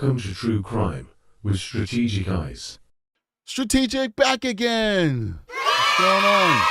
Welcome to True Crime with Strategic Eyes. Strategic back again. What's going on?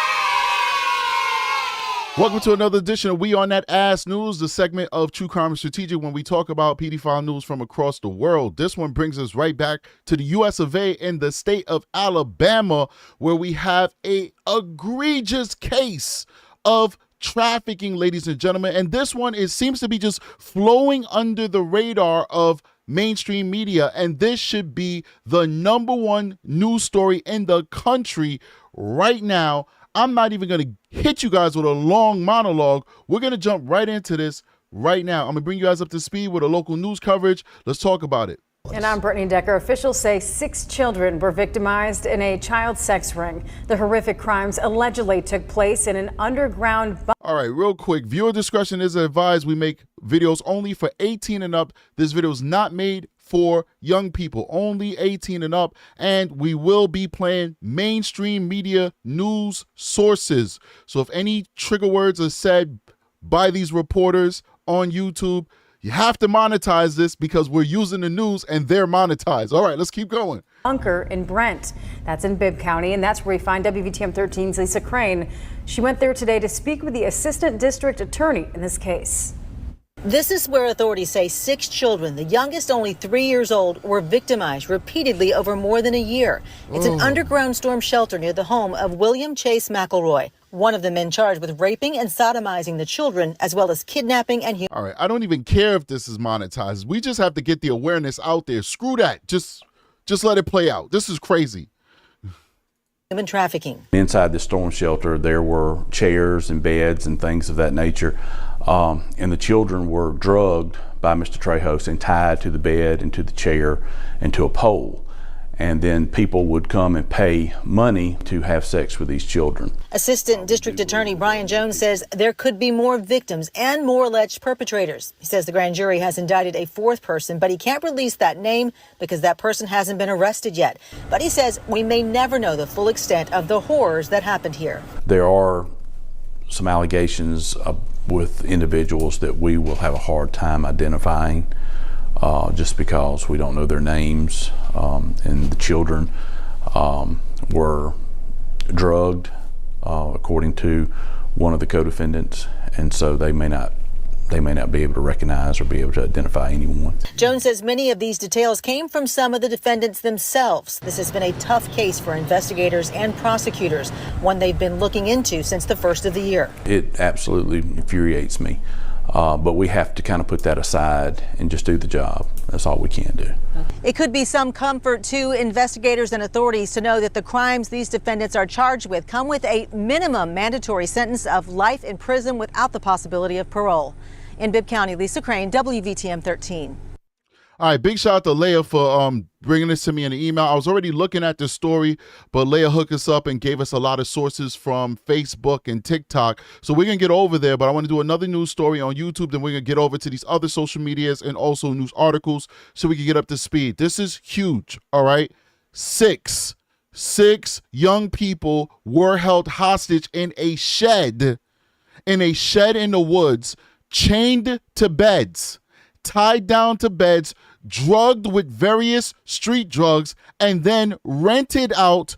Welcome to another edition of We On That Ass News, the segment of True Crime and Strategic when we talk about pedophile news from across the world. This one brings us right back to the U.S. of A. in the state of Alabama, where we have a egregious case of trafficking, ladies and gentlemen. And this one seems to be just flowing under the radar of mainstream media, and this should be the #1 news story in the country right now. I'm not even going to hit you guys with a long monologue. We're going to jump right into this right now. I'm going to bring you guys up to speed with a local news coverage. Let's talk about it. And I'm Brittany Decker. Officials say 6 children were victimized in a child sex ring. The horrific crimes allegedly took place in an underground bunker. All right, real quick. Viewer discretion is advised. We make videos only for 18 and up. This video is not made for young people, only 18 and up. And we will be playing mainstream media news sources. So if any trigger words are said by these reporters on YouTube, you have to monetize this because we're using the news and they're monetized. All right, let's keep going. Bunker in Brent. That's in Bibb County, and that's where we find WBTM 13's Lisa Crane. She went there today to speak with the assistant district attorney in this case. This is where authorities say 6 children, the youngest only 3 years old, were victimized repeatedly over more than a year. It's an underground storm shelter near the home of William Chase McElroy, one of the men charged with raping and sodomizing the children, as well as kidnapping and All right, I don't even care if this is monetized. We just have to get the awareness out there. Screw that. Just let it play out. This is crazy. human trafficking. Inside the storm shelter, there were chairs and beds and things of that nature. And the children were drugged by Mr. Trejo and tied to the bed and to the chair and to a pole. And then people would come and pay money to have sex with these children. Assistant District Attorney Brian Jones says there could be more victims and more alleged perpetrators. He says the grand jury has indicted a 4th person, but he can't release that name because that person hasn't been arrested yet. But he says we may never know the full extent of the horrors that happened here. There are some allegations with individuals that we will have a hard time identifying. Just because we don't know their names, and the children were drugged, according to one of the co-defendants, and so they may not be able to recognize or be able to identify anyone. Jones says many of these details came from some of the defendants themselves. This has been a tough case for investigators and prosecutors, one they've been looking into since the first of the year. It absolutely infuriates me. But we have to kind of put that aside and just do the job. That's all we can do. It could be some comfort to investigators and authorities to know that the crimes these defendants are charged with come with a minimum mandatory sentence of life in prison without the possibility of parole. In Bibb County, Lisa Crane, WBTM 13. All right, big shout out to Leah for bringing this to me in an email. I was already looking at this story, but Leah hooked us up and gave us a lot of sources from Facebook and TikTok. So we're going to get over there, but I want to do another news story on YouTube. Then we're going to get over to these other social medias and also news articles so we can get up to speed. This is huge, all right? 6 young people were held hostage in a shed in the woods, chained to beds, tied down to beds, drugged with various street drugs, and then rented out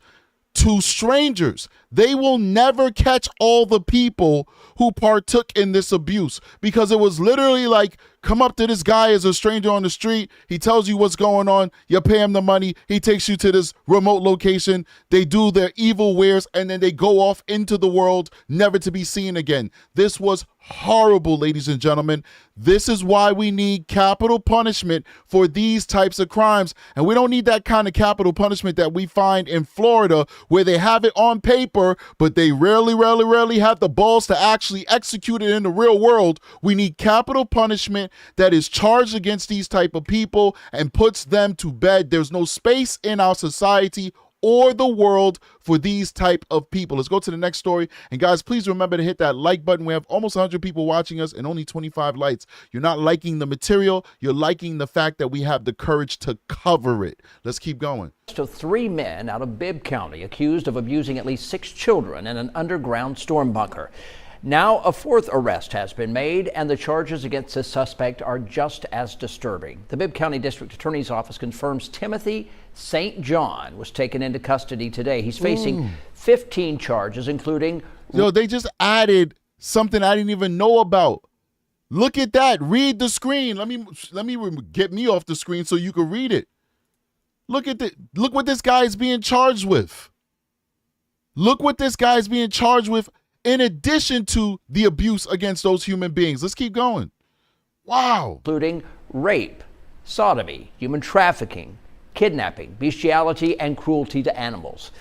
to strangers. They will never catch all the people who partook in this abuse because it was literally like, come up to this guy as a stranger on the street. He tells you what's going on. You pay him the money. He takes you to this remote location. They do their evil wares and then they go off into the world, never to be seen again. This was horrible, ladies and gentlemen. This is why we need capital punishment for these types of crimes. And we don't need that kind of capital punishment that we find in Florida where they have it on paper, but they rarely have the balls to actually execute it in the real world. We need capital punishment that is charged against these type of people and puts them to bed. There's no space in our society or the world for these type of people. Let's go to the next story. And guys, please remember to hit that like button. We have almost 100 people watching us and only 25 likes. You're not liking the material. You're liking the fact that we have the courage to cover it. Let's keep going. To 3 men out of Bibb County accused of abusing at least 6 children in an underground storm bunker. Now a fourth arrest has been made, and the charges against this suspect are just as disturbing. The Bibb County District Attorney's Office confirms Timothy St. John was taken into custody today. He's facing 15 charges, including... Yo, they just added something I didn't even know about. Look at that. Read the screen. Let me get me off the screen so you can read it. Look what this guy is being charged with. Look what this guy is being charged with in addition to the abuse against those human beings. Let's keep going. Wow. Including rape, sodomy, human trafficking, kidnapping, bestiality, and cruelty to animals.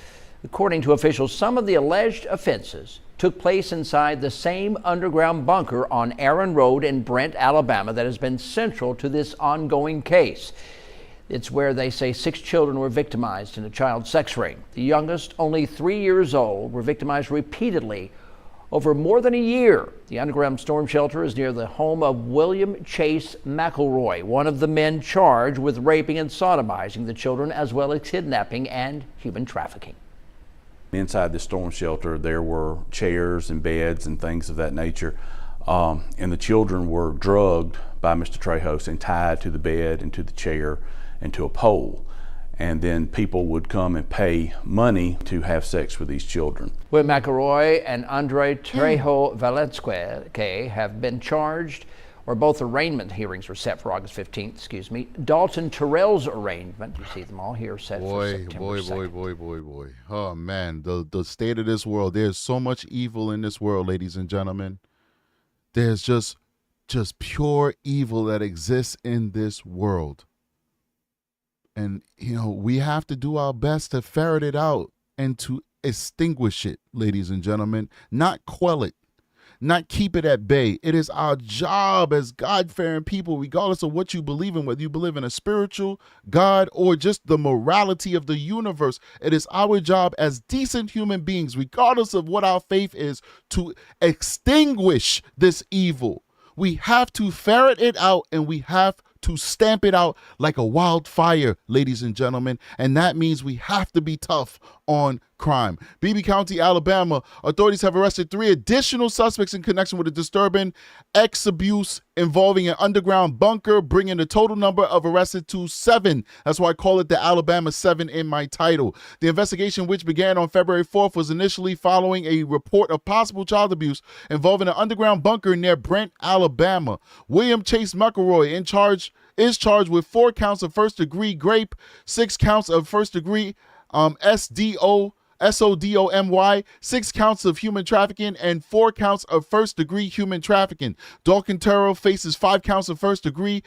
According to officials, some of the alleged offenses took place inside the same underground bunker on Aaron Road in Brent, Alabama, that has been central to this ongoing case. It's where they say 6 children were victimized in a child sex ring. The youngest, only 3 years old, were victimized repeatedly over more than a year. The underground storm shelter is near the home of William Chase McElroy, one of the men charged with raping and sodomizing the children, as well as kidnapping and human trafficking. Inside the storm shelter, there were chairs and beds and things of that nature. And the children were drugged by Mr. Trejo and tied to the bed and to the chair and to a pole. And then people would come and pay money to have sex with these children. William McElroy and Andre Trejo-Velazquez have been charged, or both arraignment hearings are set for August 15th, Dalton Terrell's arraignment, you see them all here, set for September 2nd. Boy. Oh, man, the state of this world. There's so much evil in this world, ladies and gentlemen. There's just pure evil that exists in this world. And, we have to do our best to ferret it out and to extinguish it, ladies and gentlemen, not quell it, not keep it at bay. It is our job as God-fearing people, regardless of what you believe in, whether you believe in a spiritual God or just the morality of the universe. It is our job as decent human beings, regardless of what our faith is, to extinguish this evil. We have to ferret it out, and we have to stamp it out like a wildfire, ladies and gentlemen. And that means we have to be tough on crime. Bibb County, Alabama, authorities have arrested 3 additional suspects in connection with a disturbing ex-abuse involving an underground bunker, bringing the total number of arrested to 7. That's why I call it the Alabama 7 in my title. The investigation, which began on February 4th, was initially following a report of possible child abuse involving an underground bunker near Brent, Alabama. William Chase McElroy is charged with 4 counts of first-degree rape, 6 counts of first-degree SODOMY, 6 counts of human trafficking, and 4 counts of first-degree human trafficking. Dalton Terrell faces 5 counts of first-degree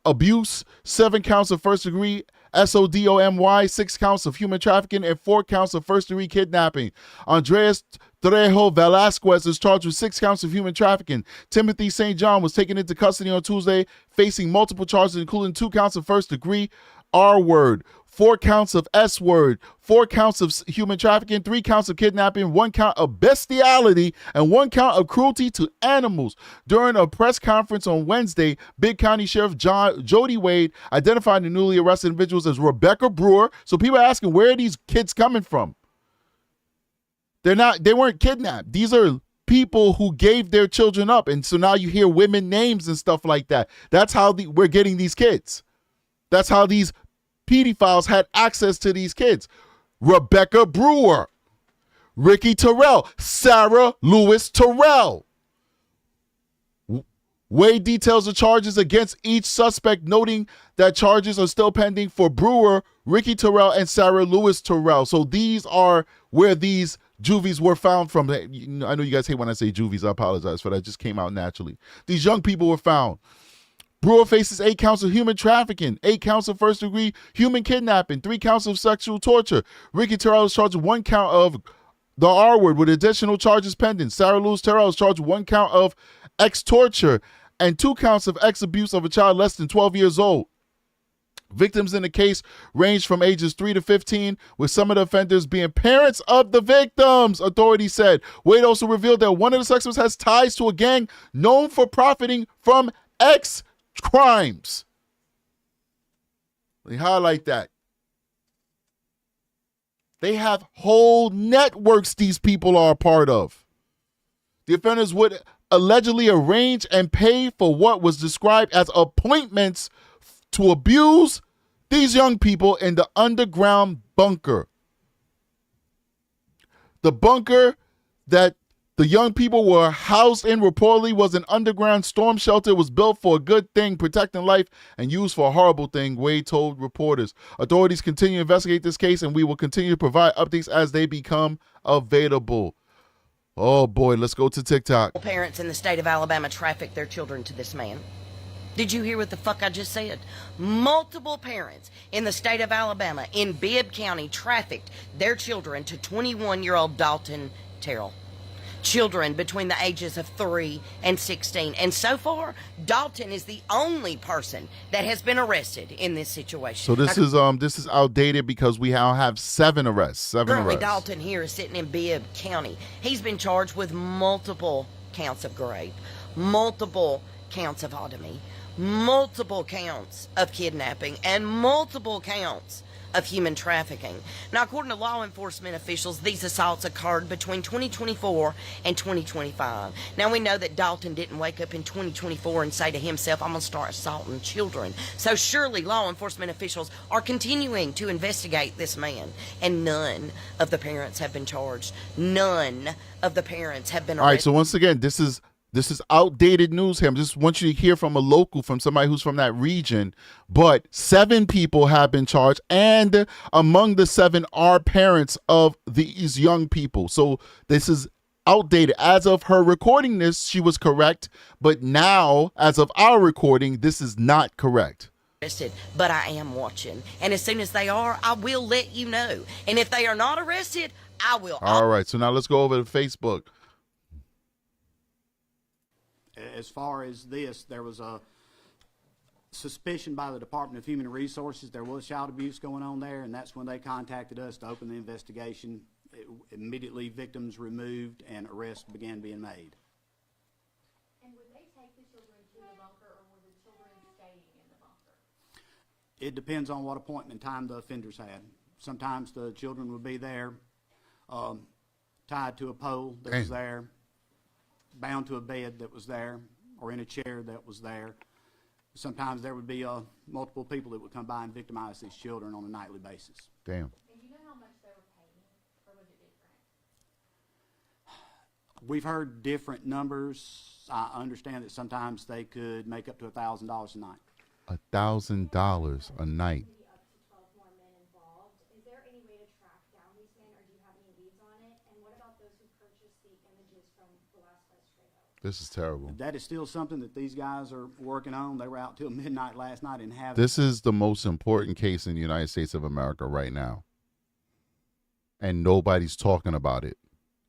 abuse, 7 counts of first-degree SODOMY, 6 counts of human trafficking, and 4 counts of first-degree kidnapping. Andres Trejo-Velazquez is charged with 6 counts of human trafficking. Timothy St. John was taken into custody on Tuesday, facing multiple charges, including 2 counts of first-degree R-word, 4 counts of S-word, 4 counts of human trafficking, 3 counts of kidnapping, 1 count of bestiality, and 1 count of cruelty to animals. During a press conference on Wednesday, Bibb County Sheriff Jody Wade identified the newly arrested individuals as Rebecca Brewer. So people are asking, where are these kids coming from? They weren't kidnapped. These are people who gave their children up. And so now you hear women names and stuff like that. That's how we're getting these kids. That's how these pedophiles had access to these kids. Rebecca Brewer, Ricky Terrell, Sarah Lewis Terrell. Wade details the charges against each suspect, noting that charges are still pending for Brewer, Ricky Terrell, and Sarah Lewis Terrell. So these are where these juvies were found from. I know you guys hate when I say juvies. I apologize for that. It just came out naturally. These young people were found. Brewer faces 8 counts of human trafficking, 8 counts of first-degree human kidnapping, 3 counts of sexual torture. Ricky Terrell is charged with 1 count of the R-word with additional charges pending. Sarah Lewis Terrell is charged with 1 count of ex-torture and 2 counts of ex-abuse of a child less than 12 years old. Victims in the case range from ages 3 to 15, with some of the offenders being parents of the victims, authorities said. Wade also revealed that one of the suspects has ties to a gang known for profiting from crimes. They highlight that. They have whole networks these people are a part of. The offenders would allegedly arrange and pay for what was described as appointments to abuse these young people in the underground bunker. The bunker that the young people were housed in reportedly was an underground storm shelter. It was built for a good thing, protecting life, and used for a horrible thing, Wade told reporters. Authorities continue to investigate this case, and we will continue to provide updates as they become available. Oh, boy, let's go to TikTok. Parents in the state of Alabama trafficked their children to this man. Did you hear what the fuck I just said? Multiple parents in the state of Alabama in Bibb County trafficked their children to 21-year-old Dalton Terrell. Children between the ages of 3 and 16. And so far, Dalton is the only person that has been arrested in this situation. So this is outdated because we now have 7 arrests. Currently, Dalton here is sitting in Bibb County. He's been charged with multiple counts of rape, multiple counts of sodomy, multiple counts of kidnapping, and multiple counts of human trafficking. Now, according to law enforcement officials, these assaults occurred between 2024 and 2025. Now, we know that Dalton didn't wake up in 2024 and say to himself, I'm going to start assaulting children. So surely law enforcement officials are continuing to investigate this man, and none of the parents have been charged. None of the parents have been arrested. All right, so once again, this is outdated news here. I just want you to hear from a local, from somebody who's from that region. But 7 people have been charged, and among the 7 are parents of these young people. So this is outdated. As of her recording this, she was correct. But now, as of our recording, this is not correct. But I am watching. And as soon as they are, I will let you know. And if they are not arrested, I will. All right, so now let's go over to Facebook. As far as this, there was a suspicion by the Department of Human Resources there was child abuse going on there, and that's when they contacted us to open the investigation. Immediately, victims removed and arrests began being made. And would they take the children to the bunker, or were the children staying in the bunker? It depends on what appointment time the offenders had. Sometimes the children would be there, tied to a pole that was there, bound to a bed that was there, or in a chair that was there. Sometimes there would be multiple people that would come by and victimize these children on a nightly basis. Damn. And do you know how much they were paying, or was it different? We've heard different numbers. I understand that sometimes they could make up to $1,000 a night. $1,000 a night. Up to 12 more men involved. Is there any way to track down these men, or do you have any leads on it? And what about those who purchased the images from Velazquez Trejo? This is terrible. That is still something that these guys are working on. They were out till midnight last night and have. This is the most important case in the United States of America right now. And nobody's talking about it.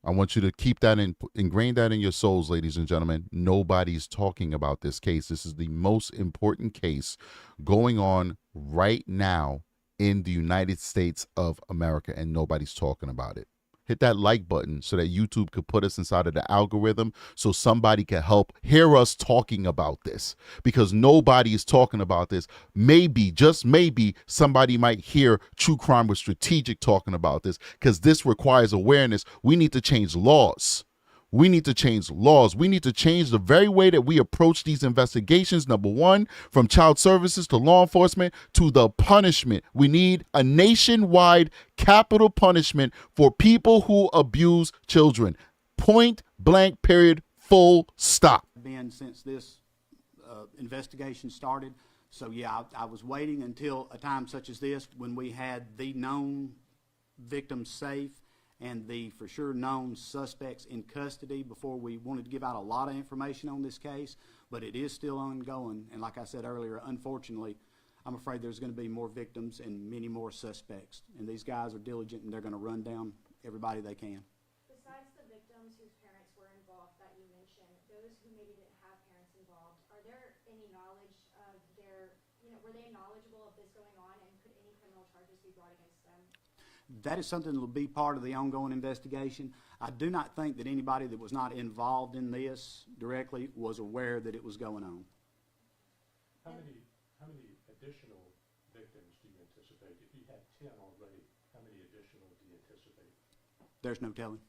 I want you to keep that ingrain that in your souls, ladies and gentlemen. Nobody's talking about this case. This is the most important case going on right now in the United States of America, and nobody's talking about it. Hit that like button so that YouTube could put us inside of the algorithm so somebody can help hear us talking about this, because nobody is talking about this. Maybe, just maybe, somebody might hear True Crime with Strategic talking about this, because this requires awareness. We need to change laws. We need to change laws. We need to change the very way that we approach these investigations. Number one, from child services to law enforcement to the punishment. We need a nationwide capital punishment for people who abuse children. Point blank, period, full stop. Been since this investigation started. So yeah, I was waiting until a time such as this when we had the known victims safe and the for sure known suspects in custody before we wanted to give out a lot of information on this case, but it is still ongoing. And like I said earlier, unfortunately, I'm afraid there's going to be more victims and many more suspects. And these guys are diligent and they're going to run down everybody they can. Besides the victims whose parents were involved that you mentioned, those who maybe didn't have parents involved, are there any knowledge of their, were they knowledgeable of this going on, and could any criminal charges be brought against them? That is something that will be part of the ongoing investigation. I do not think that anybody that was not involved in this directly was aware that it was going on. How many additional victims do you anticipate? If you had 10 already, how many additional do you anticipate? There's no telling.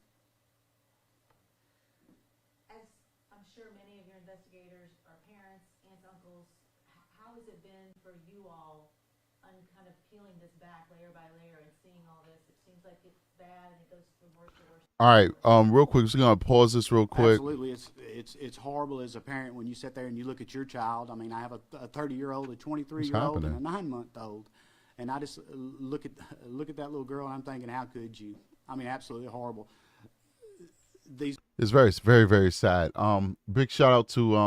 sure many of your investigators are parents, aunts, uncles. How has it been for you all on kind of peeling this back layer by layer and seeing all this? It seems like it's bad and it goes from worse to worse. All right, real quick, we're gonna pause this real quick. Absolutely, it's horrible as a parent when you sit there and you look at your child. I mean, I have a 30-year-old, a 23-year-old, and a 9-month-old, and I just look at that little girl and I'm thinking, how could you? I mean, absolutely horrible. It's very, very, very sad. Big shout out to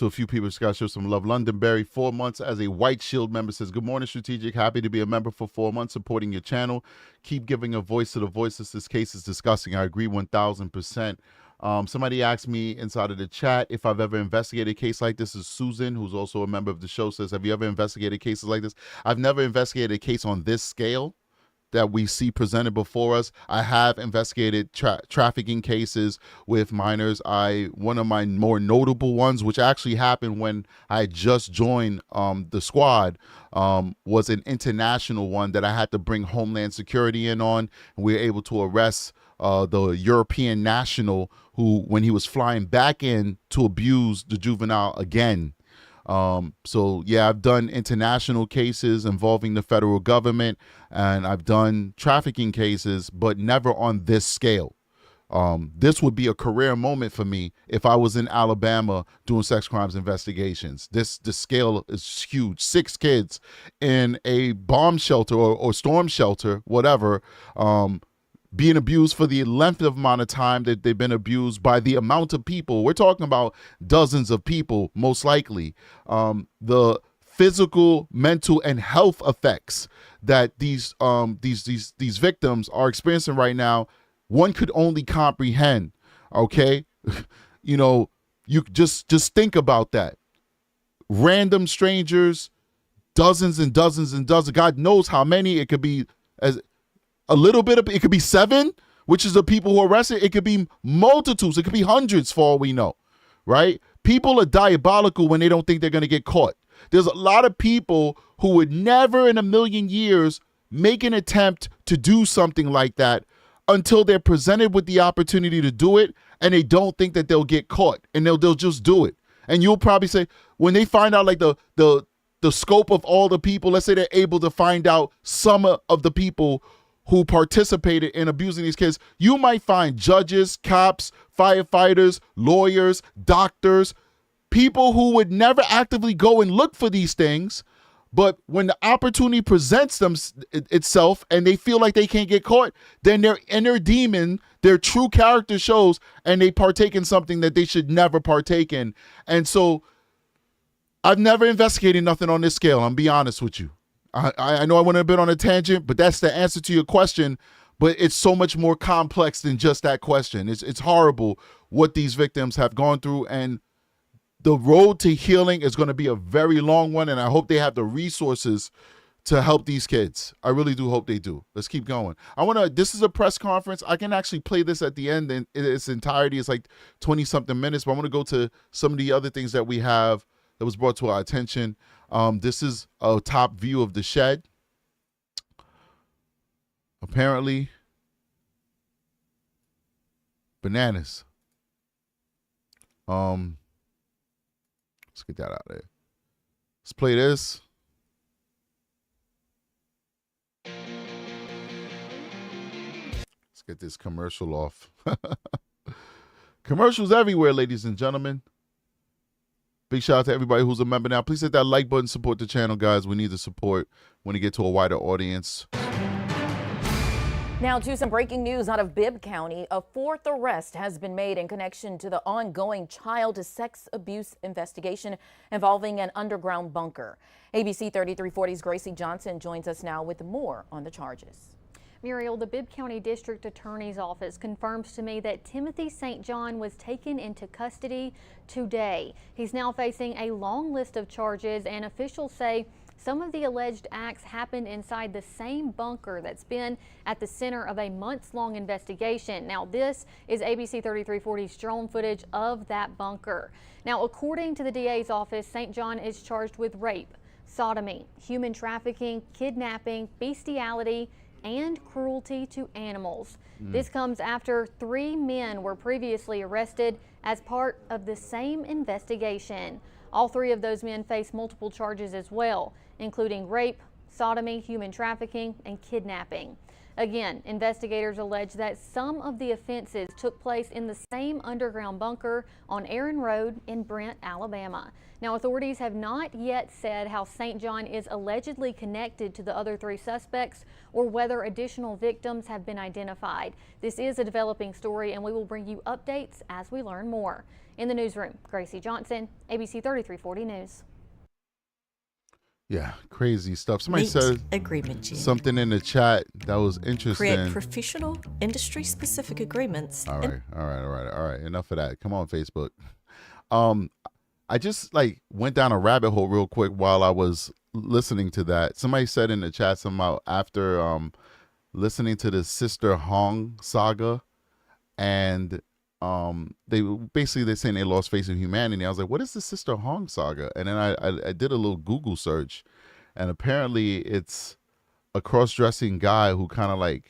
a few people. Just gotta show some love. London Berry, 4 months as a White Shield member, says, good morning, Strategic. Happy to be a member for 4 months, supporting your channel. Keep giving a voice to the voiceless. This case is disgusting. I agree 1000%. Somebody asked me inside of the chat if I've ever investigated a case like this. Is Susan, who's also a member of the show, says, have you ever investigated cases like this? I've never investigated a case on this scale that we see presented before us. I have investigated trafficking cases with minors. One of my more notable ones, which actually happened when I just joined the squad, was an international one that I had to bring Homeland Security in on. And we were able to arrest the European national who, when he was flying back in to abuse the juvenile again. So yeah, I've done international cases involving the federal government, and I've done trafficking cases, but never on this scale. This would be a career moment for me if I was in Alabama doing sex crimes investigations. The scale is huge. 6 kids in a bomb shelter or storm shelter, whatever, being abused for the length of amount of time that they've been abused by the amount of people. We're talking about dozens of people, most likely. The physical, mental, and health effects that these victims are experiencing right now, one could only comprehend. Okay, you know, you just think about that. Random strangers, dozens and dozens and dozens. God knows how many. It could be as a little bit of, it could be 7, which is the people who are arrested. It could be multitudes. It could be hundreds for all we know, right? People are diabolical when they don't think they're going to get caught. There's a lot of people who would never in a million years make an attempt to do something like that until they're presented with the opportunity to do it, and they don't think that they'll get caught, and they'll just do it. And you'll probably say, when they find out like the scope of all the people, let's say they're able to find out some of the people who participated in abusing these kids, you might find judges, cops, firefighters, lawyers, doctors, people who would never actively go and look for these things, but when the opportunity presents itself and they feel like they can't get caught, then their inner demon, their true character shows, and they partake in something that they should never partake in. And so I've never investigated nothing on this scale, I'm be honest with you. I know I went a bit on a tangent, but that's the answer to your question. But it's so much more complex than just that question. It's horrible what these victims have gone through, and the road to healing is going to be a very long one, and I hope they have the resources to help these kids. I really do hope they do. Let's keep going. This is a press conference. I can actually play this at the end in its entirety. It's like 20-something minutes, but I want to go to some of the other things that we have that was brought to our attention. This is a top view of the shed. Apparently, bananas. Let's get that out of there. Let's play this. Let's get this commercial off. Commercials everywhere, ladies and gentlemen. Big shout out to everybody who's a member now. Please hit that like button, support the channel, guys. We need the support when we get to a wider audience. Now to some breaking news out of Bibb County. A 4th arrest has been made in connection to the ongoing child sex abuse investigation involving an underground bunker. ABC 3340's Gracie Johnson joins us now with more on the charges. Muriel, the Bibb County District Attorney's Office confirms to me that Timothy St. John was taken into custody today. He's now facing a long list of charges, and officials say some of the alleged acts happened inside the same bunker that's been at the center of a months-long investigation. Now, this is ABC 3340's drone footage of that bunker. Now, according to the DA's office, St. John is charged with rape, sodomy, human trafficking, kidnapping, bestiality, and cruelty to animals. This comes after 3 men were previously arrested as part of the same investigation. All 3 of those men face multiple charges as well, including rape, sodomy, human trafficking, and kidnapping. Again, investigators allege that some of the offenses took place in the same underground bunker on Aaron Road in Brent, Alabama. Now, authorities have not yet said how St. John is allegedly connected to the other 3 suspects or whether additional victims have been identified. This is a developing story, and we will bring you updates as we learn more. In the newsroom, Gracie Johnson, ABC 3340 News. Yeah, crazy stuff. Somebody Neat said agreement, Jen. something in the chat that was interesting. Create professional, industry-specific agreements. All right. Enough of that. Come on, Facebook. I just went down a rabbit hole real quick while I was listening to that. Somebody said in the chat somehow after listening to the Sister Hong saga, and they're saying they lost faith in humanity. I was like, what is the Sister Hong saga? And then I did a little Google search, and apparently it's a cross-dressing guy who kind of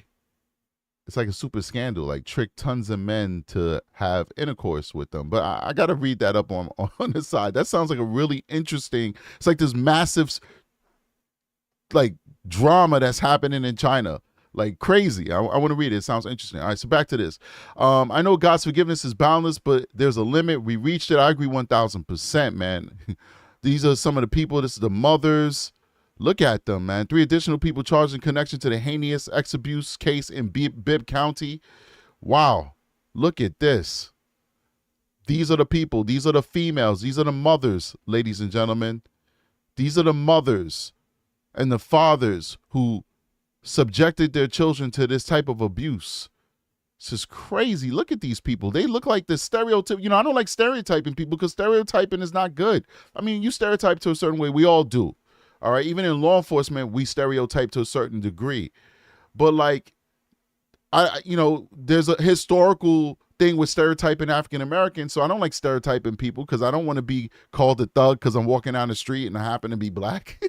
it's like a super scandal, tricked tons of men to have intercourse with them. But I got to read that up on the side. That sounds like a really interesting, it's like this massive drama that's happening in China. Crazy. I want to read it. It sounds interesting. All right, so back to this. I know God's forgiveness is boundless, but there's a limit. We reached it. I agree 1,000%, man. These are some of the people. This is the mothers. Look at them, man. 3 additional people charged in connection to the heinous sex abuse case in Bibb County. Wow. Look at this. These are the people. These are the females. These are the mothers, ladies and gentlemen. These are the mothers and the fathers who subjected their children to this type of abuse. This is crazy. Look at these people. They look like the stereotype. I don't like stereotyping people because stereotyping is not good. I mean, you stereotype to a certain way. We all do. All right. Even in law enforcement, we stereotype to a certain degree. But there's a historical thing with stereotyping African Americans. So I don't like stereotyping people because I don't want to be called a thug because I'm walking down the street and I happen to be black.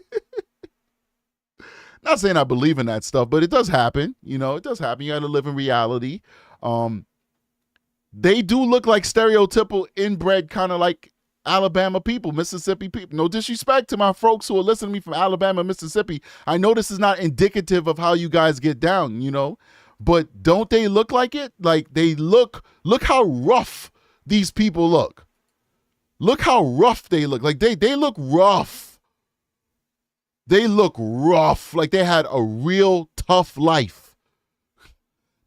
Not saying I believe in that stuff, but it does happen. It does happen. You got to live in reality. They do look like stereotypical inbred kind of like Alabama people, Mississippi people. No disrespect to my folks who are listening to me from Alabama, Mississippi. I know this is not indicative of how you guys get down, but don't they look like it? They look how rough these people look. Look how rough they look. They look rough. They look rough, like they had a real tough life.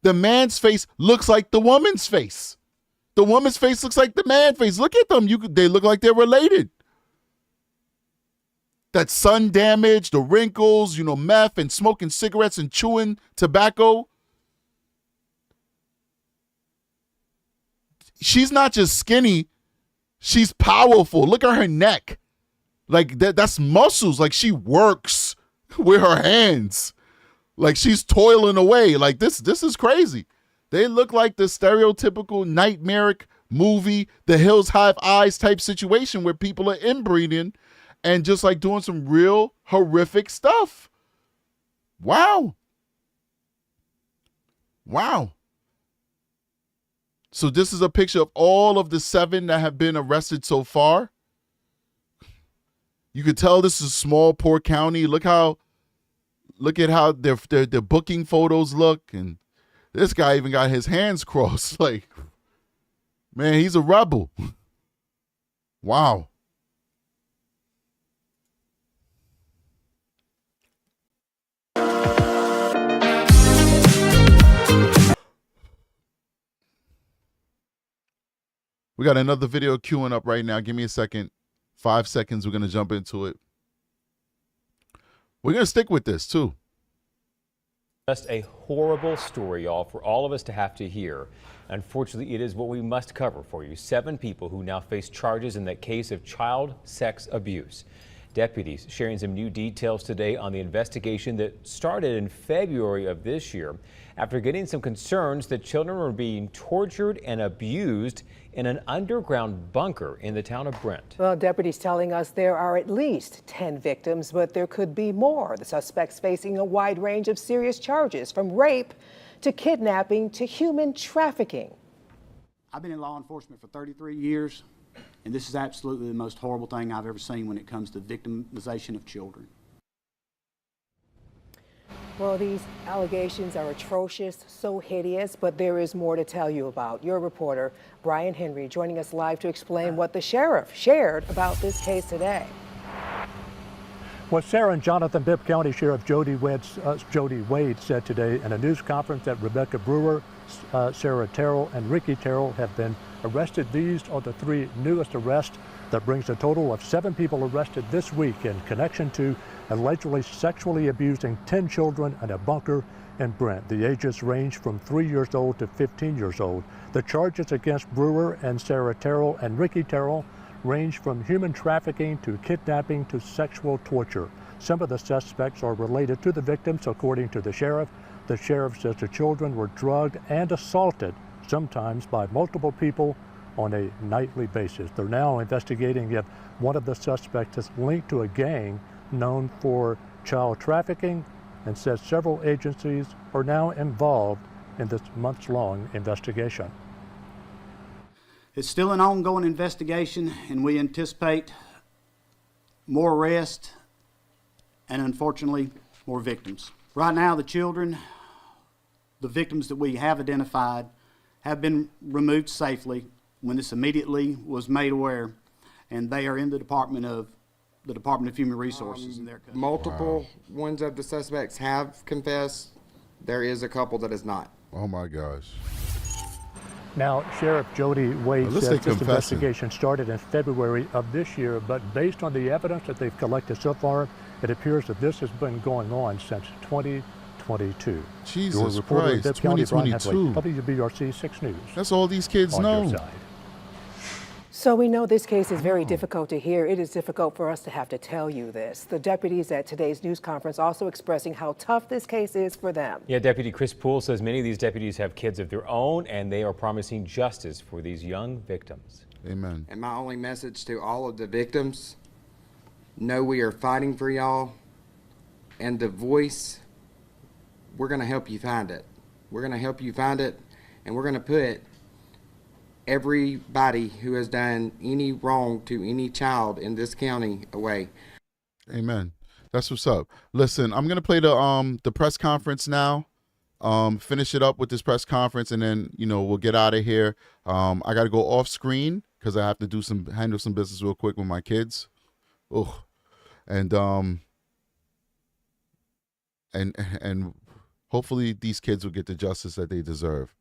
The man's face looks like the woman's face. The woman's face looks like the man's face. Look at them. They look like they're related. That sun damage, the wrinkles, meth and smoking cigarettes and chewing tobacco. She's not just skinny. She's powerful. Look at her neck. That's muscles. She works with her hands. She's toiling away. This is crazy. They look like the stereotypical nightmaric movie, The Hills Have Eyes type situation where people are inbreeding and just doing some real horrific stuff. Wow. So this is a picture of all of the 7 that have been arrested so far. You could tell this is a small, poor county. Look at how their booking photos look. And this guy even got his hands crossed. Man, he's a rebel. Wow. We got another video queuing up right now. Give me a second. 5 seconds. We're going to jump into it. We're going to stick with this, too. Just a horrible story, y'all, for all of us to have to hear. Unfortunately, it is what we must cover for you. 7 people who now face charges in that case of child sex abuse. Deputies sharing some new details today on the investigation that started in February of this year after getting some concerns that children were being tortured and abused in an underground bunker in the town of Brent. Well, deputies telling us there are at least 10 victims, but there could be more. The suspects facing a wide range of serious charges, from rape to kidnapping to human trafficking. I've been in law enforcement for 33 years, and this is absolutely the most horrible thing I've ever seen when it comes to victimization of children. Well, these allegations are atrocious, so hideous, but there is more to tell you about. Your reporter, Brian Henry, joining us live to explain what the sheriff shared about this case today. What Sarah and Jonathan Bibb County Sheriff Jody Wade said today in a news conference that Rebecca Brewer, Sarah Terrell, and Ricky Terrell have been arrested. These are the 3 newest arrests. That brings a total of 7 people arrested this week in connection to allegedly sexually abusing 10 children in a bunker in Brent. The ages range from 3 years old to 15 years old. The charges against Brewer and Sarah Terrell and Ricky Terrell range from human trafficking to kidnapping to sexual torture. Some of the suspects are related to the victims, according to the sheriff. The sheriff says the children were drugged and assaulted, sometimes by multiple people, on a nightly basis. They're now investigating if one of the suspects is linked to a gang known for child trafficking, and says several agencies are now involved in this months-long investigation. It's still an ongoing investigation, and we anticipate more arrests and, unfortunately, more victims. Right now, the children, the victims that we have identified, have been removed safely when this immediately was made aware, and they are in the Department of Human Resources. And multiple ones of the suspects have confessed. There is a couple that is not. Oh my gosh. Now, Sheriff Jody Wade says this confessing. investigation started in February of this year, but based on the evidence that they've collected so far, it appears that this has been going on since 2022. Jesus Your reporter in Christ, Bibb County, Brian 2022. Henry, WBRC 6 News. That's all these kids on know. Your side. So we know this case is very difficult to hear. It is difficult for us to have to tell you this. The deputies at today's news conference also expressing how tough this case is for them. Yeah, Deputy Chris Poole says many of these deputies have kids of their own, and they are promising justice for these young victims. Amen. And my only message to all of the victims, know we are fighting for y'all, and the voice, we're going to help you find it. We're going to help you find it, and we're going to put everybody who has done any wrong to any child in this county away. Amen. That's what's up. Listen, I'm gonna play the press conference now. Finish it up with this press conference, and then we'll get out of here. I gotta go off screen because I have to handle some business real quick with my kids. Oh, and hopefully these kids will get the justice that they deserve.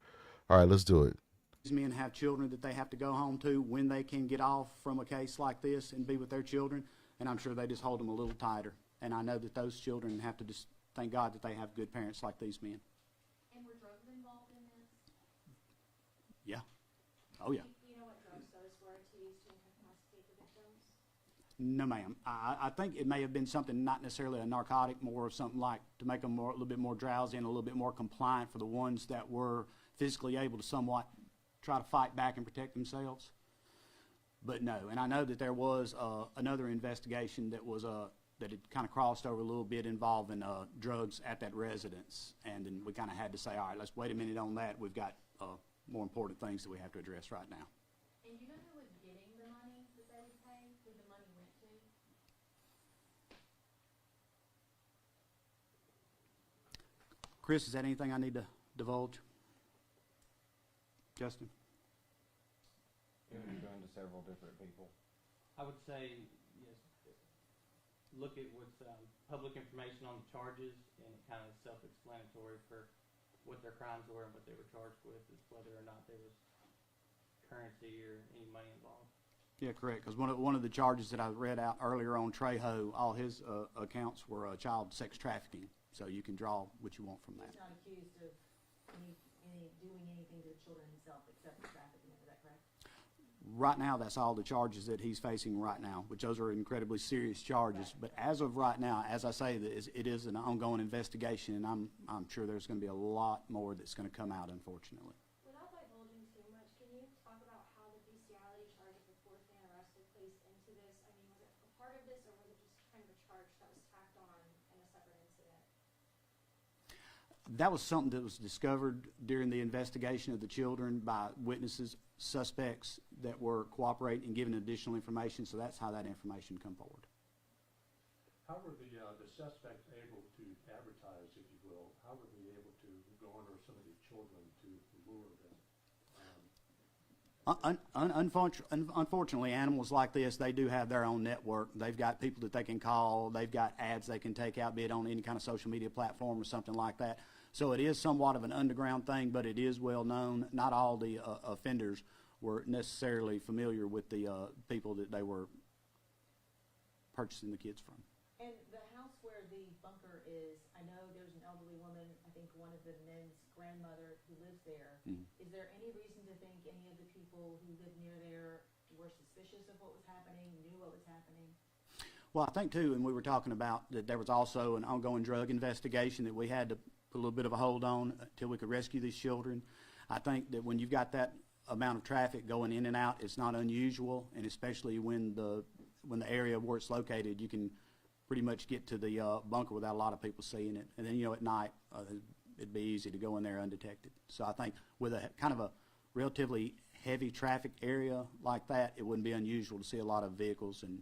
All right, let's do it. These men have children that they have to go home to when they can get off from a case like this and be with their children, and I'm sure they just hold them a little tighter. And I know that those children have to just thank God that they have good parents like these men. And were drugs involved in this? Yeah. Oh, yeah. You know what drugs those were to use to incapacitate the victims? No, ma'am. I think it may have been something not necessarily a narcotic, more of something like to make them a little bit more drowsy and a little bit more compliant for the ones that were physically able to somewhat try to fight back and protect themselves. But no, and I know that there was another investigation that was that had kind of crossed over a little bit involving drugs at that residence, and then we kind of had to say, all right, let's wait a minute on that. We've got more important things that we have to address right now. And you know who was getting the money that they would pay? Who the money went to? Chris, is that anything I need to divulge? Justin? Going to several different people. I would say, yes, look at what's public information on the charges, and it kind of self-explanatory for what their crimes were and what they were charged with, is whether or not there was currency or any money involved. Yeah, correct. Because one of the charges that I read out earlier on Trejo, all his accounts were child sex trafficking. So you can draw what you want from that. He's not accused of doing anything to the children himself except trafficking. Is that correct? Right now, that's all the charges that he's facing right now, which those are incredibly serious charges. But as of right now, as I say, it is an ongoing investigation, and I'm sure there's going to be a lot more that's going to come out, unfortunately. Without divulging too much, can you talk about how the bestiality charge of the fourth man arrested plays into this? I mean, was it a part of this, or was it just kind of a charge that was tacked on in a separate incident? That was something that was discovered during the investigation of the children by witnesses, suspects that were cooperating and giving additional information, so that's how that information come forward. How were the suspects able to advertise, if you will? How were they able to garner some of the children to lure them? Unfortunately, animals like this, they do have their own network. They've got people that they can call. They've got ads they can take out, be it on any kind of social media platform or something like that. So it is somewhat of an underground thing, but it is well known. Not all the offenders were necessarily familiar with the people that they were purchasing the kids from. And the house where the bunker is, I know there's an elderly woman, I think one of the men's grandmother who lives there. Is there any reason to think any of the people who live near there were suspicious of what was happening, knew what was happening? Well, I think, too, and we were talking about that there was also an ongoing drug investigation that we had to put a little bit of a hold on until we could rescue these children. I think that when you've got that amount of traffic going in and out, it's not unusual, and especially when the area where it's located, you can pretty much get to the bunker without a lot of people seeing it. And then, at night, it'd be easy to go in there undetected. So I think with a kind of a relatively heavy traffic area like that, it wouldn't be unusual to see a lot of vehicles and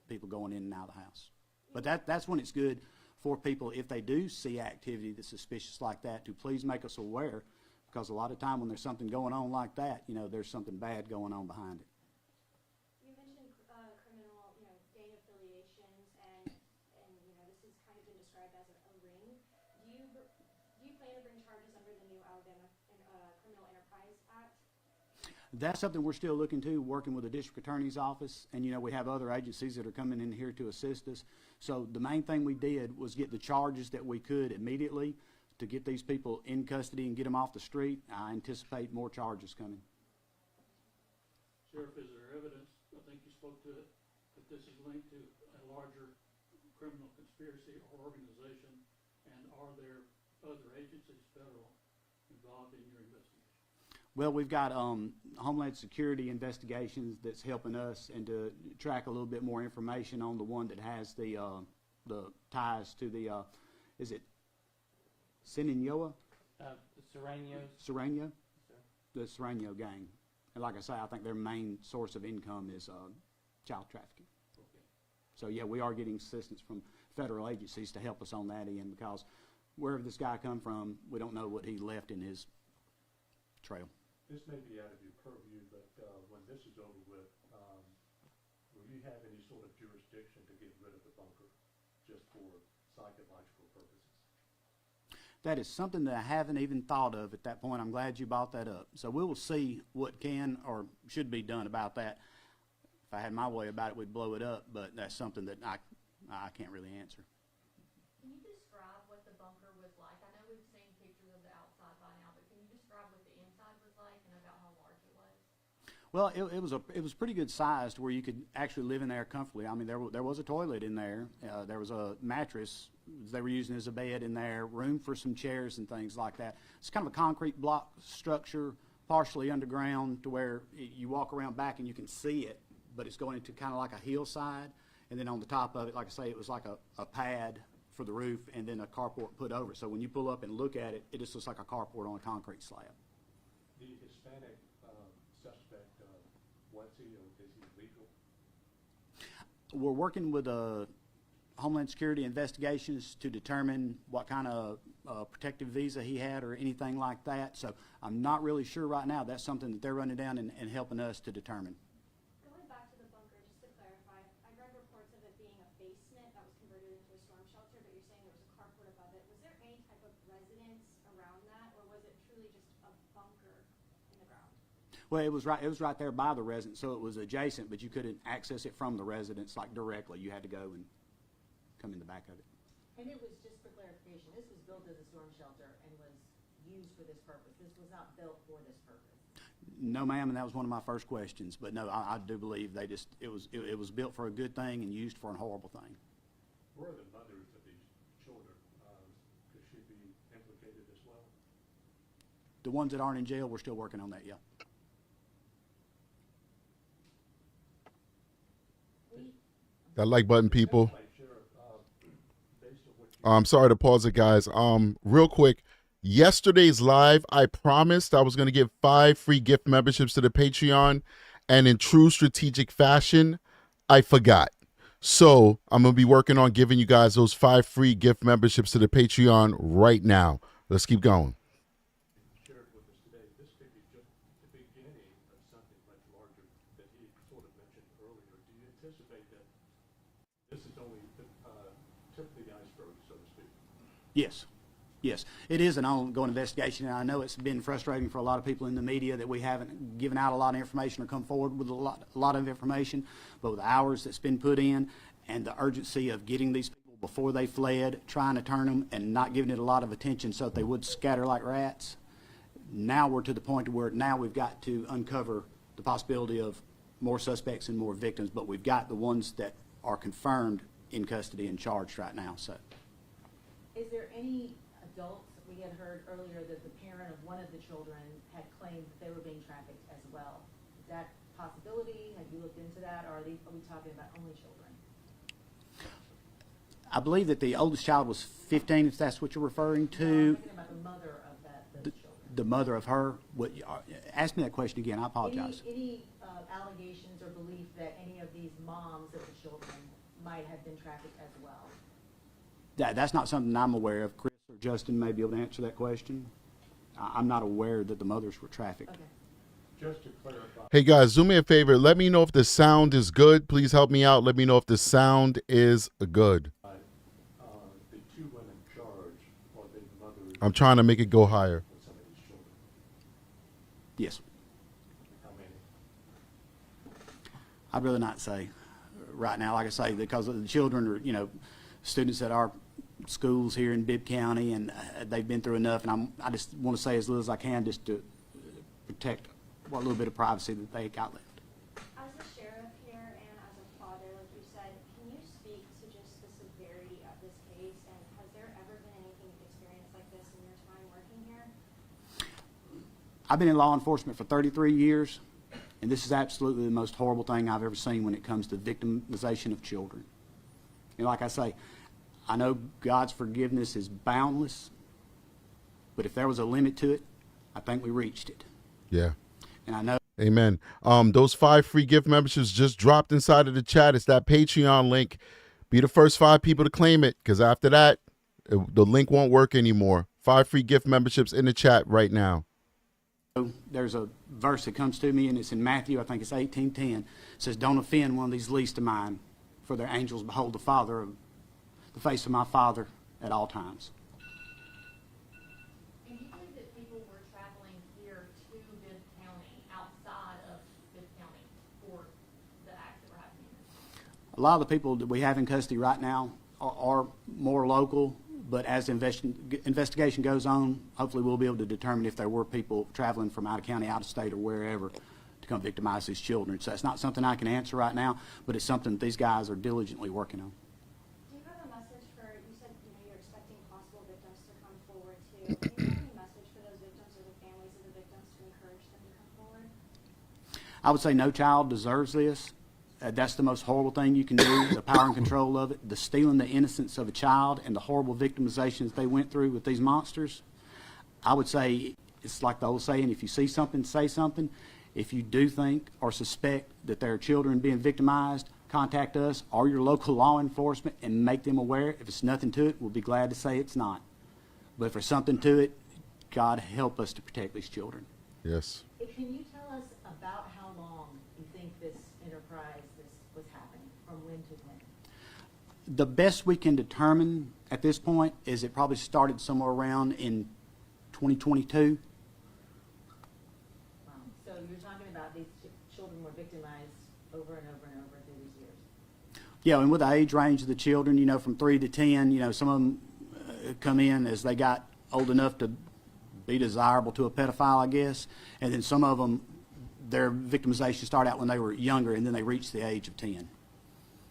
people going in and out of the house. But that's when it's good for people, if they do see activity that's suspicious like that, to please make us aware, because a lot of time when there's something going on like that, there's something bad going on behind it. You mentioned criminal, gang affiliations, and this has kind of been described as a ring. Do you plan to bring charges under the new Alabama Criminal Enterprise Act? That's something we're still looking to, working with the district attorney's office, and we have other agencies that are coming in here to assist us. So the main thing we did was get the charges that we could immediately to get these people in custody and get them off the street. I anticipate more charges coming. Sheriff, is there evidence, I think you spoke to it, that this is linked to a larger criminal conspiracy or organization, and are there other agencies, federal, involved in your investigation? Well, we've got Homeland Security investigations that's helping us, and to track a little bit more information on the one that has the ties to the, is it Sinaloa? The Serrano's. Serrano? The Serrano gang. And like I say, I think their main source of income is child trafficking. Okay. So, yeah, we are getting assistance from federal agencies to help us on that end, because wherever this guy come from, we don't know what he left in his trail. This may be out of your purview, but when this is over with, will you have any sort of jurisdiction to get rid of the bunker just for psychological purposes? That is something that I haven't even thought of at that point. I'm glad you brought that up. So we will see what can or should be done about that. If I had my way about it, we'd blow it up, but that's something that I can't really answer. Can you describe what the bunker was like? I know we've seen pictures of the outside by now, but can you describe what the inside was like and about how large it was? Well, it was pretty good sized where you could actually live in there comfortably. I mean, there was a toilet in there. There was a mattress they were using as a bed in there, room for some chairs and things like that. It's kind of a concrete block structure, partially underground, to where you walk around back and you can see it, but it's going into kind of like a hillside. And then on the top of it, like I say, it was like a pad for the roof and then a carport put over it. So when you pull up and look at it, it just looks like a carport on a concrete slab. The Hispanic suspect, what's he, or is he legal? We're working with Homeland Security investigations to determine what kind of protective visa he had or anything like that. So I'm not really sure right now. That's something that they're running down and helping us to determine. Going back to the bunker, just to clarify, I read reports of it being a basement that was converted into a storm shelter, but you're saying there was a carport above it. Was there any type of residence around that, or was it truly just a bunker in the ground? Well, it was right there by the residence, so it was adjacent, but you couldn't access it from the residence like directly. You had to go and come in the back of it. And it was, just for clarification, this was built as a storm shelter and was used for this purpose. This was not built for this purpose. No, ma'am, and that was one of my first questions. But no, I do believe it was built for a good thing and used for a horrible thing. Where are the mothers of these children? Could she be implicated as well? The ones that aren't in jail, we're still working on that, yeah. That like button, people. I'm sorry to pause it, guys. Real quick. Yesterday's live, I promised I was going to give 5 free gift memberships to the Patreon, and in true strategic fashion, I forgot. So I'm going to be working on giving you guys those 5 free gift memberships to the Patreon right now. Let's keep going. Shared with us today, this could be just the beginning of something much larger that he sort of mentioned earlier. Do you anticipate that this is only the tip of the iceberg, so to speak? Yes. Yes, it is an ongoing investigation, and I know it's been frustrating for a lot of people in the media that we haven't given out a lot of information or come forward with a lot of information, but with the hours that's been put in and the urgency of getting these people before they fled, trying to turn them and not giving it a lot of attention so that they would scatter like rats, now we're to the point where now we've got to uncover the possibility of more suspects and more victims, but we've got the ones that are confirmed in custody and charged right now. So, is there any adults? We had heard earlier that the parent of one of the children had claimed that they were being trafficked as well. Is that a possibility? Have you looked into that, or are we talking about only children? I believe that the oldest child was 15, if that's what you're referring to. No, I'm thinking about the mother of those children. The mother of her. Ask me that question again. I apologize. Any allegations or belief that any of these moms of the children might have been trafficked as well? That's not something I'm aware of. Chris or Justin may be able to answer that question. I'm not aware that the mothers were trafficked. Okay. Just to clarify. Hey, guys, do me a favor. Let me know if the sound is good. Please help me out. Let me know if the sound is good. The 2 women charged, are they mothers? I'm trying to make it go higher. With some of these children? Yes. How many? I'd rather not say right now, like I say, because the children are, students at our schools here in Bibb County, and they've been through enough, and I just want to say as little as I can just to protect what little bit of privacy that they got left. As a sheriff here and as a father, like you said, can you speak to just the severity of this case, and has there ever been anything experienced like this in your time working here? I've been in law enforcement for 33 years, and this is absolutely the most horrible thing I've ever seen when it comes to victimization of children. And like I say, I know God's forgiveness is boundless, but if there was a limit to it, I think we reached it. Yeah. And I know. Amen. Those 5 free gift memberships just dropped inside of the chat. It's that Patreon link. Be the first 5 people to claim it, because after that, the link won't work anymore. 5 free gift memberships in the chat right now. There's a verse that comes to me, and it's in Matthew, I think it's 18:10. It says, "Don't offend one of these least of mine, for their angels behold the face of my Father at all times." And do you think that people were traveling here to Bibb County, outside of Bibb County, for the acts that were happening? A lot of the people that we have in custody right now are more local, but as the investigation goes on, hopefully we'll be able to determine if there were people traveling from out of county, out of state, or wherever to come victimize these children. So that's not something I can answer right now, but it's something that these guys are diligently working on. Do you have a message for, you said you're expecting possible victims to come forward too. Do you have any message for those victims or the families of the victims to encourage them to come forward? I would say no child deserves this. That's the most horrible thing you can do, the power and control of it, the stealing the innocence of a child and the horrible victimizations they went through with these monsters. I would say it's like the old saying, if you see something, say something. If you do think or suspect that there are children being victimized, contact us or your local law enforcement and make them aware. If it's nothing to it, we'll be glad to say it's not. But if there's something to it, God help us to protect these children. Yes. Can you tell us about how long you think this enterprise, this was happening, from when to when? The best we can determine at this point is it probably started somewhere around in 2022. Wow. So you're talking about these children were victimized over and over and over through these years? Yeah, and with the age range of the children, from 3 to 10, some of them come in as they got old enough to be desirable to a pedophile, I guess. And then some of them, their victimization start out when they were younger, and then they reach the age of 10. And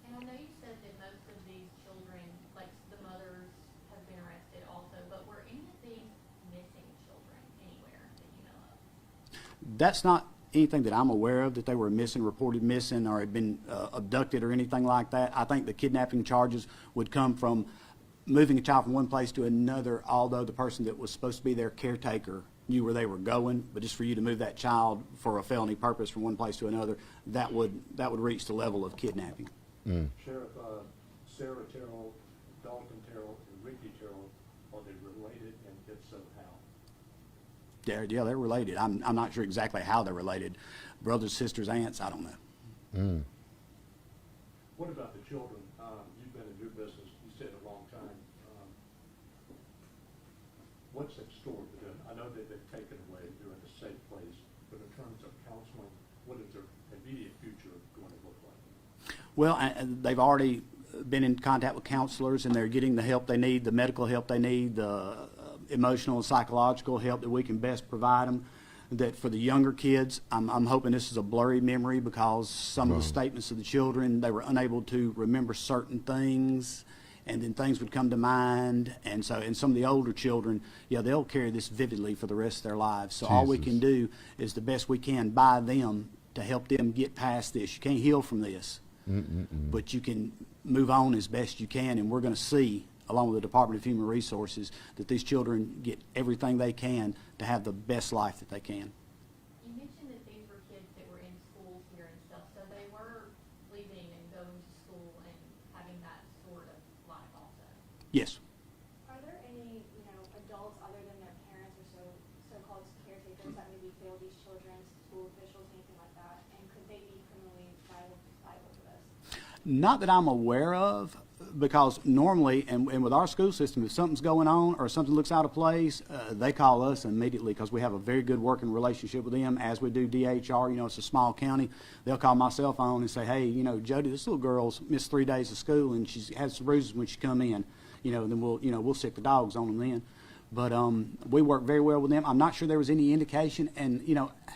I know you said that most of these children, like the mothers, have been arrested also, but were any of these missing children anywhere that you know of? That's not anything that I'm aware of, that they were missing, reported missing, or had been abducted or anything like that. I think the kidnapping charges would come from moving a child from one place to another, although the person that was supposed to be their caretaker knew where they were going. But just for you to move that child for a felony purpose from one place to another, that would reach the level of kidnapping. Sheriff, Sarah Terrell, Dalton Terrell, and Ricky Terrell, are they related, and if so, how? Yeah, they're related. I'm not sure exactly how they're related. Brothers, sisters, aunts, I don't know. What about the children? You've been in your business, you said, a long time. What's in store for them? I know they've been taken away, they're in a safe place, but in terms of counseling, what is their immediate future going to look like? Well, they've already been in contact with counselors, and they're getting the help they need, the medical help they need, the emotional and psychological help that we can best provide them. That for the younger kids, I'm hoping this is a blurry memory, because some of the statements of the children, they were unable to remember certain things, and then things would come to mind. And so, and some of the older children, yeah, they'll carry this vividly for the rest of their lives. So all we can do is the best we can by them to help them get past this. You can't heal from this, but you can move on as best you can. And we're going to see, along with the Department of Human Resources, that these children get everything they can to have the best life that they can. You mentioned that these were kids that were in schools here and stuff, so they were leaving and going to school and having that sort of life also. Yes. Are there any, adults other than their parents or so-called caretakers that maybe fail these children, school officials, anything like that, and could they be criminally liable for this? Not that I'm aware of, because normally, and with our school system, if something's going on or something looks out of place, they call us immediately, because we have a very good working relationship with them, as we do DHR. It's a small county. They'll call my cell phone and say, hey, Jody, this little girl's missed 3 days of school, and she's had some bruises when she come in. Then we'll sick the dogs on them then. But we work very well with them. I'm not sure there was any indication. And,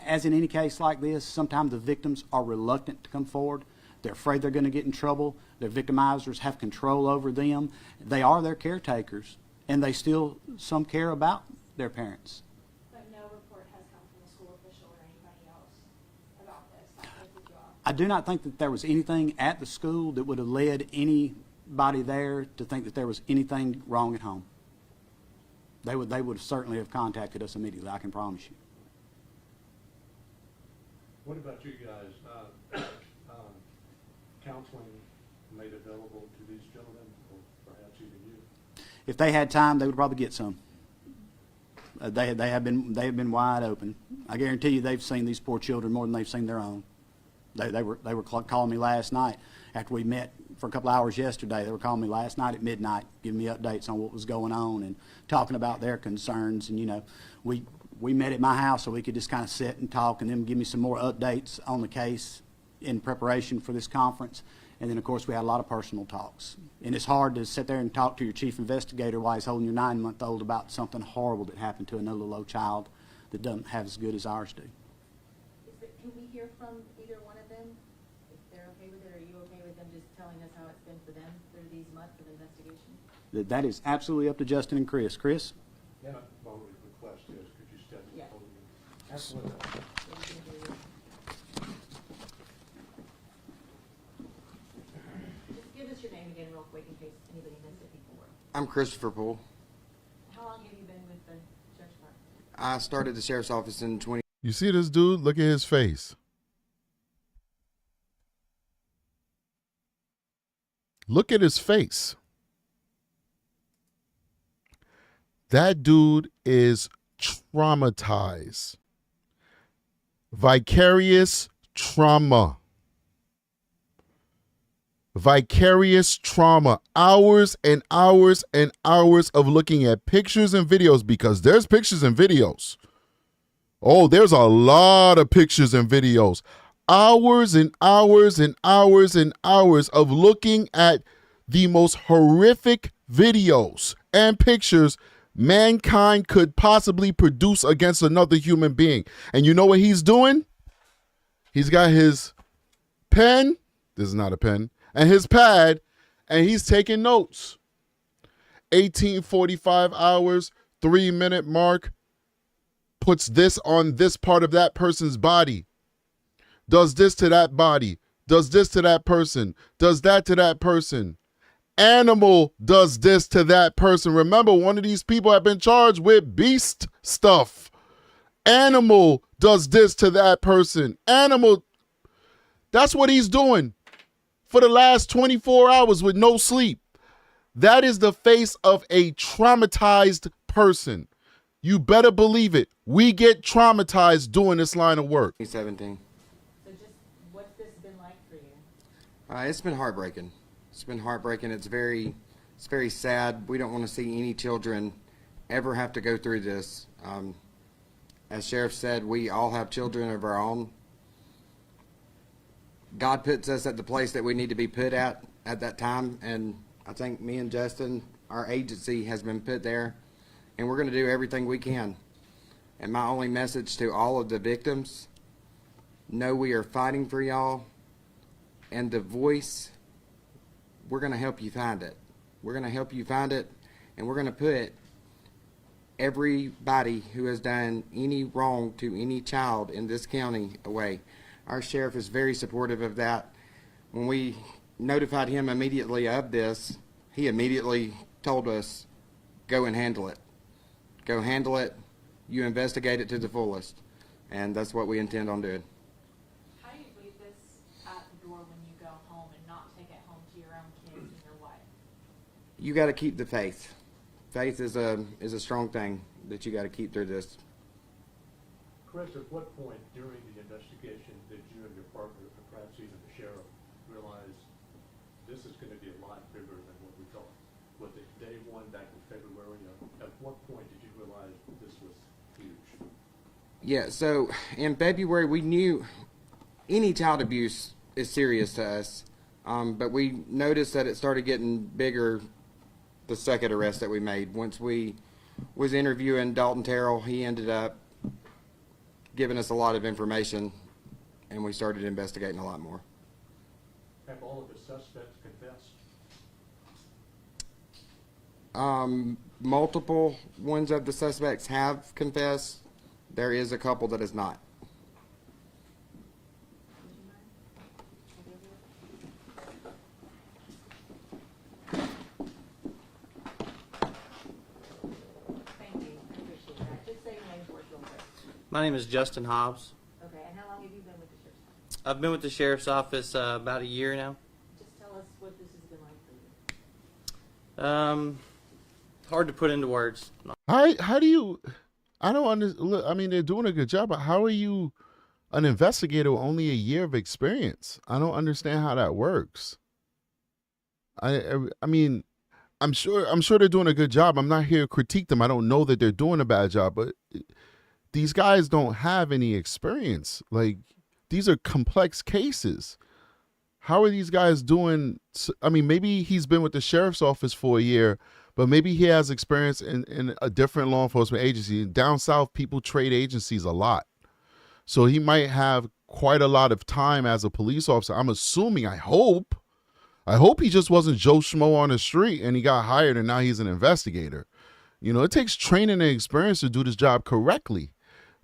as in any case like this, sometimes the victims are reluctant to come forward. They're afraid they're going to get in trouble. Their victimizers have control over them. They are their caretakers, and they still, some care about their parents. But no report has come from a school official or anybody else about this. I do not think that there was anything at the school that would have led anybody there to think that there was anything wrong at home. They would certainly have contacted us immediately, I can promise you. What about you guys? Counseling made available to these gentlemen, or perhaps even you? If they had time, they would probably get some. They have been wide open. I guarantee you, they've seen these poor children more than they've seen their own. They were calling me last night after we met for a couple hours yesterday. They were calling me last night at midnight, giving me updates on what was going on and talking about their concerns. And we met at my house so we could just kind of sit and talk, and then give me some more updates on the case in preparation for this conference. And then, of course, we had a lot of personal talks. And it's hard to sit there and talk to your chief investigator while he's holding your 9-month-old about something horrible that happened to another little child that doesn't have as good as ours do. Can we hear from either one of them? If they're okay with it, are you okay with them just telling us how it's been for them through these months of investigation? That is absolutely up to Justin and Chris. Chris? Yeah, my request is, could you step to the podium? Absolutely. Give us your name again real quick in case anybody missed it before. I'm Christopher Poole. How long have you been with the sheriff's department? I started the sheriff's office in 20. You see this dude? Look at his face. Look at his face. That dude is traumatized. Vicarious trauma. Vicarious trauma. Hours and hours and hours of looking at pictures and videos, because there's pictures and videos. Oh, there's a lot of pictures and videos. Hours and hours and hours and hours of looking at the most horrific videos and pictures mankind could possibly produce against another human being. And you know what he's doing? He's got his pen, this is not a pen, and his pad, and he's taking notes. 1845 hours, 3-minute mark, puts this on this part of that person's body, does this to that body, does this to that person, does that to that person. Animal does this to that person. Remember, one of these people have been charged with beast stuff. Animal does this to that person. Animal, that's what he's doing for the last 24 hours with no sleep. That is the face of a traumatized person. You better believe it. We get traumatized doing this line of work. 17. So just, what's this been like for you? It's been heartbreaking. It's been heartbreaking. It's very sad. We don't want to see any children ever have to go through this. As Sheriff said, we all have children of our own. God puts us at the place that we need to be put at that time, and I think me and Justin, our agency, has been put there, and we're going to do everything we can. And my only message to all of the victims, know we are fighting for y'all, and the voice, we're going to help you find it. We're going to help you find it, and we're going to put everybody who has done any wrong to any child in this county away. Our sheriff is very supportive of that. When we notified him immediately of this, he immediately told us, go and handle it. Go handle it. You investigate it to the fullest. And that's what we intend on doing. How do you leave this at the door when you go home and not take it home to your own kids and your wife? You got to keep the faith. Faith is a strong thing that you got to keep through this. Chris, at what point during the investigation did you and your partner, perhaps even the sheriff, realize this is going to be a lot bigger than what we thought? Was it day one back in February? At what point did you realize this was huge? Yeah, so in February we knew any child abuse is serious to us, but we noticed that it started getting bigger the second arrest that we made. Once we was interviewing Dalton Terrell, he ended up giving us a lot of information, and we started investigating a lot more. Have all of the suspects confessed? Multiple ones of the suspects have confessed. There is a couple that is not. My name is Justin Hobbs. Okay, and how long have you been with the sheriff's office? I've been with the sheriff's office about a year now. Just tell us what this has been like for you. Hard to put into words. How do you, I don't understand. I mean, they're doing a good job, but how are you an investigator with only a year of experience? I don't understand how that works. I mean, I'm sure they're doing a good job. I'm not here to critique them. I don't know that they're doing a bad job, but these guys don't have any experience. Like, these are complex cases. How are these guys doing? I mean, maybe he's been with the sheriff's office for a year, but maybe he has experience in a different law enforcement agency. Down south, people trade agencies a lot. So he might have quite a lot of time as a police officer. I'm assuming, I hope he just wasn't Joe Schmo on the street and he got hired and now he's an investigator. You know, it takes training and experience to do this job correctly.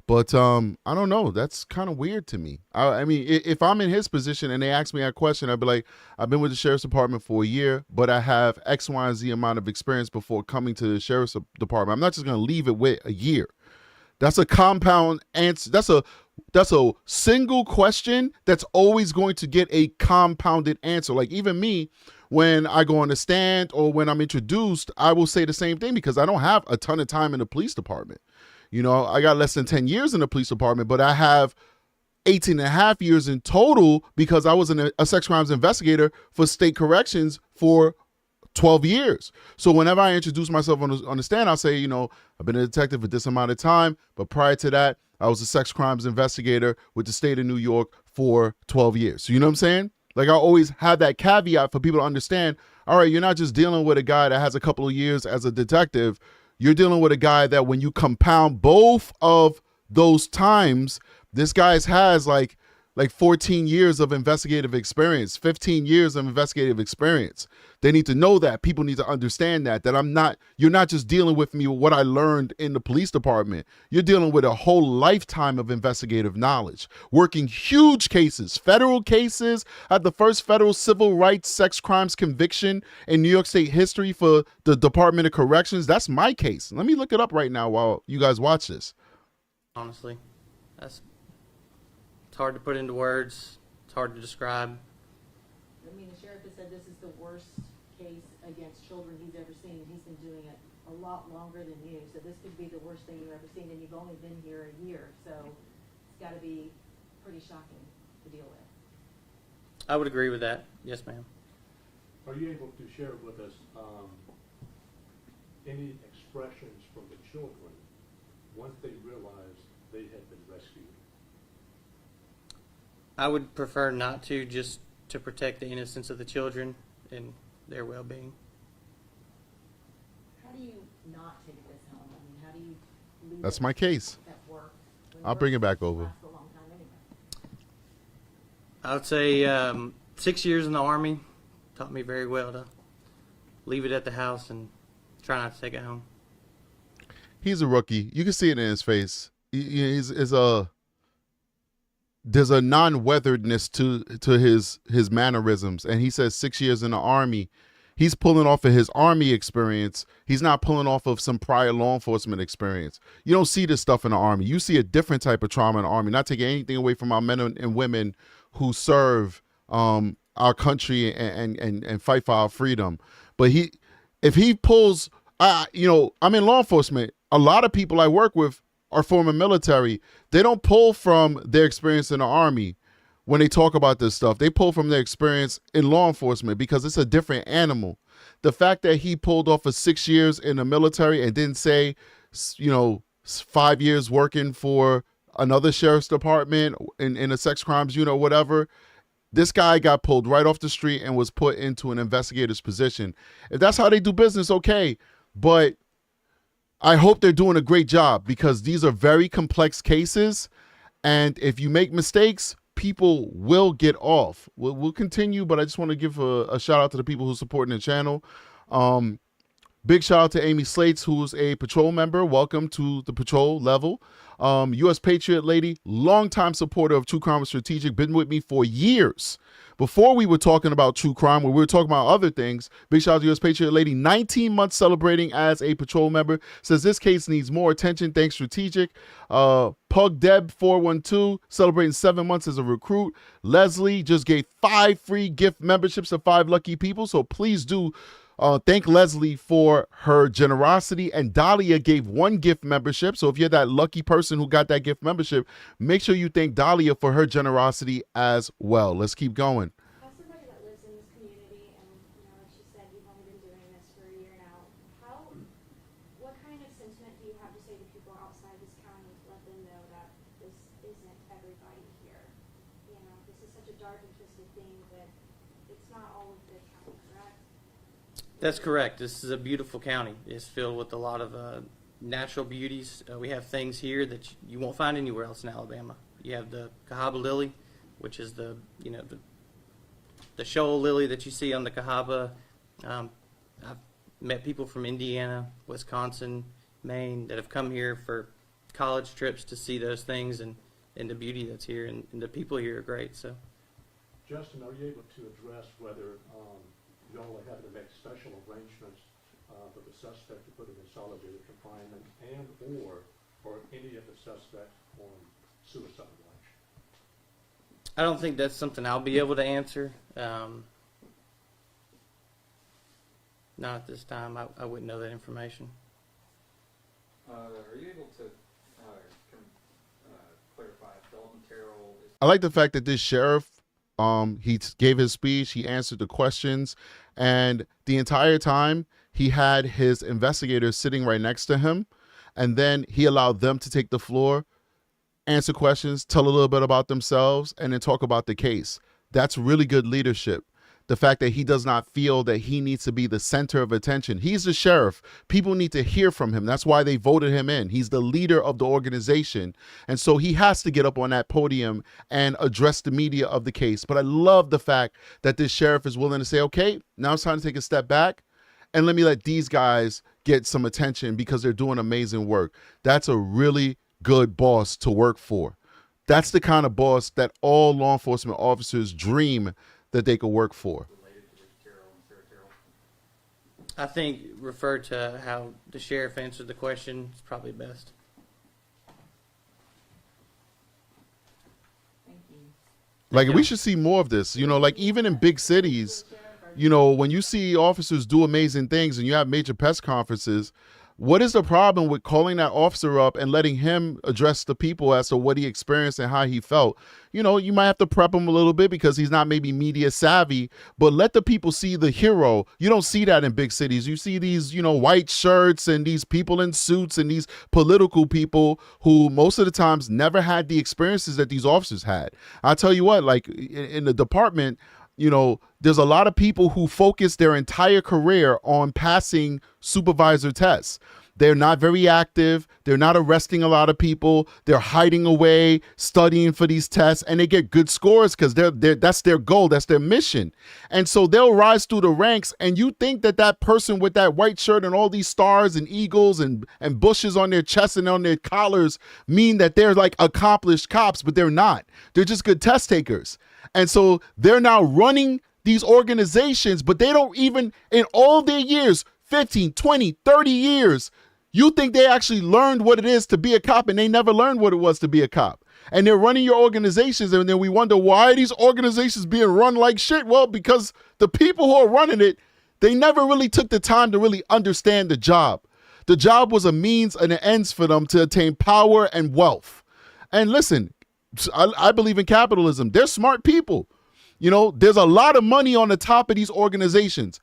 But I don't know. That's kind of weird to me. I mean, if I'm in his position and they ask me a question, I'd be like, I've been with the sheriff's department for a year, but I have X, Y, and Z amount of experience before coming to the sheriff's department. I'm not just going to leave it with a year. That's a compound answer. That's a single question that's always going to get a compounded answer. Like even me, when I go on the stand or when I'm introduced, I will say the same thing because I don't have a ton of time in the police department. You know, I got less than 10 years in the police department, but I have 18 and a half years in total because I was a sex crimes investigator for state corrections for 12 years. So whenever I introduce myself on the stand, I'll say, you know, I've been a detective for this amount of time, but prior to that, I was a sex crimes investigator with the state of New York for 12 years. So you know what I'm saying? Like I always have that caveat for people to understand, all right, you're not just dealing with a guy that has a couple of years as a detective. you're dealing with a guy that when you compound both of those times, this guy has like 14 years of investigative experience, 15 years of investigative experience. They need to know that. People need to understand that you're not just dealing with me with what I learned in the police department. You're dealing with a whole lifetime of investigative knowledge, working huge cases, federal cases. I had the first federal civil rights sex crimes conviction in New York State history for the Department of Corrections. That's my case. Let me look it up right now while you guys watch this. Honestly, it's hard to put into words. It's hard to describe. I mean, the sheriff has said this is the worst case against children he's ever seen, and he's been doing it a lot longer than you. So this could be the worst thing you've ever seen, and you've only been here a year. So it's got to be pretty shocking to deal with. I would agree with that. Yes, ma'am. Are you able to share with us any expressions from the children once they realized they had been rescued? I would prefer not to, just to protect the innocence of the children and their well-being. How do you not take this home? I mean, how do you leave That's my case. at work? I'll bring it back over. Lasts a long time anyway. I would say 6 years in the Army taught me very well to leave it at the house and try not to take it home. He's a rookie. You can see it in his face. There's a non-weatheredness to his mannerisms. And he says 6 years in the Army. He's pulling off of his Army experience. He's not pulling off of some prior law enforcement experience. You don't see this stuff in the Army. You see a different type of trauma in the Army. Not taking anything away from our men and women who serve our country and fight for our freedom. But if he pulls, I'm in law enforcement. A lot of people I work with are former military. They don't pull from their experience in the Army when they talk about this stuff. They pull from their experience in law enforcement because it's a different animal. The fact that he pulled off of 6 years in the military and didn't say, 5 years working for another sheriff's department in a sex crimes unit or whatever, this guy got pulled right off the street and was put into an investigator's position. If that's how they do business, okay. But I hope they're doing a great job because these are very complex cases. And if you make mistakes, people will get off. We'll continue, but I just want to give a shout out to the people who are supporting the channel. Big shout out to Amy Slates, who's a patrol member. Welcome to the patrol level. U.S. Patriot Lady, longtime supporter of True Crime with Strategic, been with me for years. Before we were talking about true crime, when we were talking about other things, big shout out to U.S. Patriot Lady, 19 months celebrating as a patrol member, says this case needs more attention. Thanks, Strategic. Pug Deb 412, celebrating 7 months as a recruit. Leslie just gave 5 free gift memberships to 5 lucky people, so please do thank Leslie for her generosity. And Dahlia gave 1 gift membership. So if you're that lucky person who got that gift membership, make sure you thank Dahlia for her generosity as well. Let's keep going. As somebody that lives in this community, and like she said, you've only been doing this for a year now. What kind of sentiment do you have to say to people outside this county to let them know that this isn't everybody here? This is such a dark and twisted thing, but it's not all of the county, correct? That's correct. This is a beautiful county. It's filled with a lot of natural beauties. We have things here that you won't find anywhere else in Alabama. You have the Cahaba lily, which is the shoal lily that you see on the Cahaba. I've met people from Indiana, Wisconsin, Maine that have come here for college trips to see those things and the beauty that's here, and the people here are great. So, Justin, are you able to address whether y'all are having to make special arrangements for the suspect to put him in solitary confinement and or any of the suspects on suicide watch? I don't think that's something I'll be able to answer. Not at this time. I wouldn't know that information. Are you able to clarify if Dalton Terrell is... I like the fact that this sheriff, he gave his speech, he answered the questions, and the entire time he had his investigators sitting right next to him, and then he allowed them to take the floor, answer questions, tell a little bit about themselves, and then talk about the case. That's really good leadership. the fact that he does not feel that he needs to be the center of attention. He's the sheriff. People need to hear from him. That's why they voted him in. He's the leader of the organization. And so he has to get up on that podium and address the media of the case. But I love the fact that this sheriff is willing to say, okay, now it's time to take a step back and let me let these guys get some attention because they're doing amazing work. That's a really good boss to work for. That's the kind of boss that all law enforcement officers dream that they could work for. I think refer to how the sheriff answered the question is probably best. Like, we should see more of this, you know, like even in big cities, you know, when you see officers do amazing things and you have major press conferences, what is the problem with calling that officer up and letting him address the people as to what he experienced and how he felt? You know, you might have to prep him a little bit because he's not maybe media savvy, but let the people see the hero. You don't see that in big cities. You see these, you know, white shirts and these people in suits and these political people who most of the times never had the experiences that these officers had. I'll tell you what, like in the department, you know, there's a lot of people who focus their entire career on passing supervisor tests. They're not very active. They're not arresting a lot of people. They're hiding away, studying for these tests, and they get good scores because that's their goal. That's their mission. And so they'll rise through the ranks, and you think that that person with that white shirt and all these stars and eagles and bushes on their chest and on their collars mean that they're like accomplished cops, but they're not. They're just good test takers. And so they're now running these organizations, but they don't even, in all their years, 15, 20, 30 years, you think they actually learned what it is to be a cop, and they never learned what it was to be a cop. And they're running your organizations, and then we wonder, why are these organizations being run like shit? Well, because the people who are running it, they never really took the time to really understand the job. The job was a means and an ends for them to attain power and wealth. And listen, I believe in capitalism. They're smart people. You know, there's a lot of money on the top of these organizations.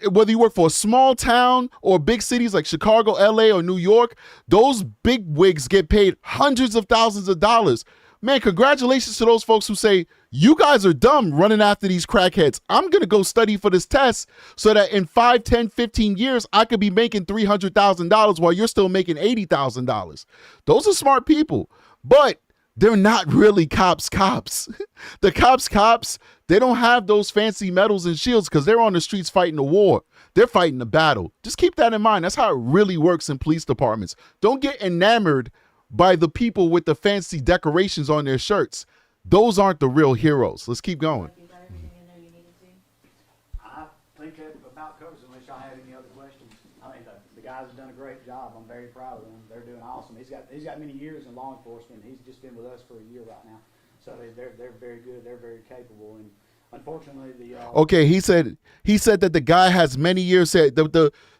Whether you work for a small town or big cities like Chicago, LA, or New York, those big wigs get paid hundreds of thousands of dollars. Man, congratulations to those folks who say, you guys are dumb running after these crackheads. I'm going to go study for this test so that in 5, 10, 15 years, I could be making $300,000 while you're still making $80,000. Those are smart people. But they're not really cops. The cops, they don't have those fancy medals and shields because they're on the streets fighting the war. They're fighting the battle. Just keep that in mind. That's how it really works in police departments. Don't get enamored by the people with the fancy decorations on their shirts. Those aren't the real heroes. Let's keep going. I think that about covers it, unless y'all have any other questions. I mean, the guys have done a great job. I'm very proud of them. They're doing awesome. He's got many years in law enforcement. He's just been with us for a year right now. So they're very good. They're very capable. And unfortunately, okay, he said that the guy has many years.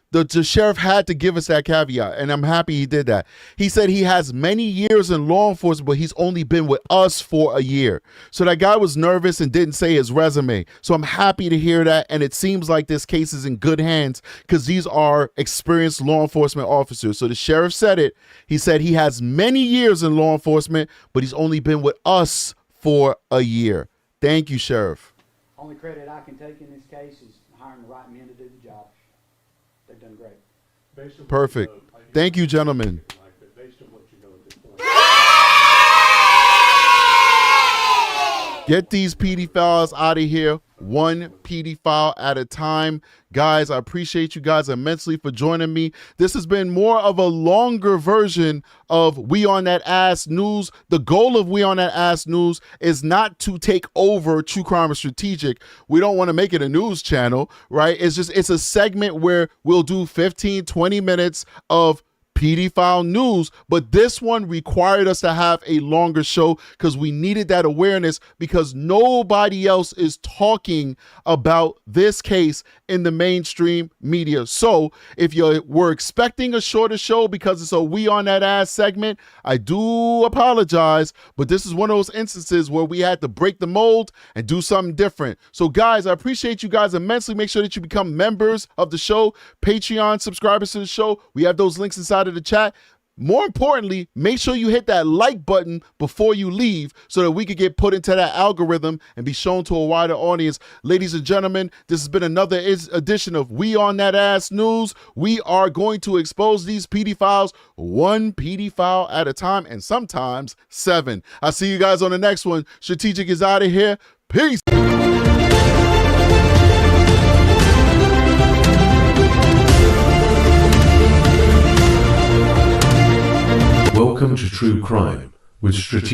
The sheriff had to give us that caveat, and I'm happy he did that. He said he has many years in law enforcement, but he's only been with us for a year. So that guy was nervous and didn't say his resume. So I'm happy to hear that, and it seems like this case is in good hands because these are experienced law enforcement officers. So the sheriff said it. He said he has many years in law enforcement, but he's only been with us for a year. Thank you, Sheriff. Only credit I can take in this case is hiring the right men to do the job. They've done great. Perfect. Thank you, gentlemen. Get these pedophiles out of here, one pedophile at a time. Guys, I appreciate you guys immensely for joining me. This has been more of a longer version of We On That Ass News. The goal of We On That Ass News is not to take over True Crime and Strategic. We don't want to make it a news channel, right? It's a segment where we'll do 15, 20 minutes of pedophile news, but this one required us to have a longer show because we needed that awareness because nobody else is talking about this case in the mainstream media. So if you were expecting a shorter show because it's a We On That Ass segment, I do apologize, but this is one of those instances where we had to break the mold and do something different. So guys, I appreciate you guys immensely. Make sure that you become members of the show, Patreon subscribers to the show. We have those links inside of the chat. more importantly, make sure you hit that like button before you leave so that we could get put into that algorithm and be shown to a wider audience. Ladies and gentlemen, this has been another edition of We On That Ass News. We are going to expose these pedophiles one pedophile at a time, and sometimes 7. I'll see you guys on the next one. Strategic is out of here. Peace. Welcome to True Crime with Strategic.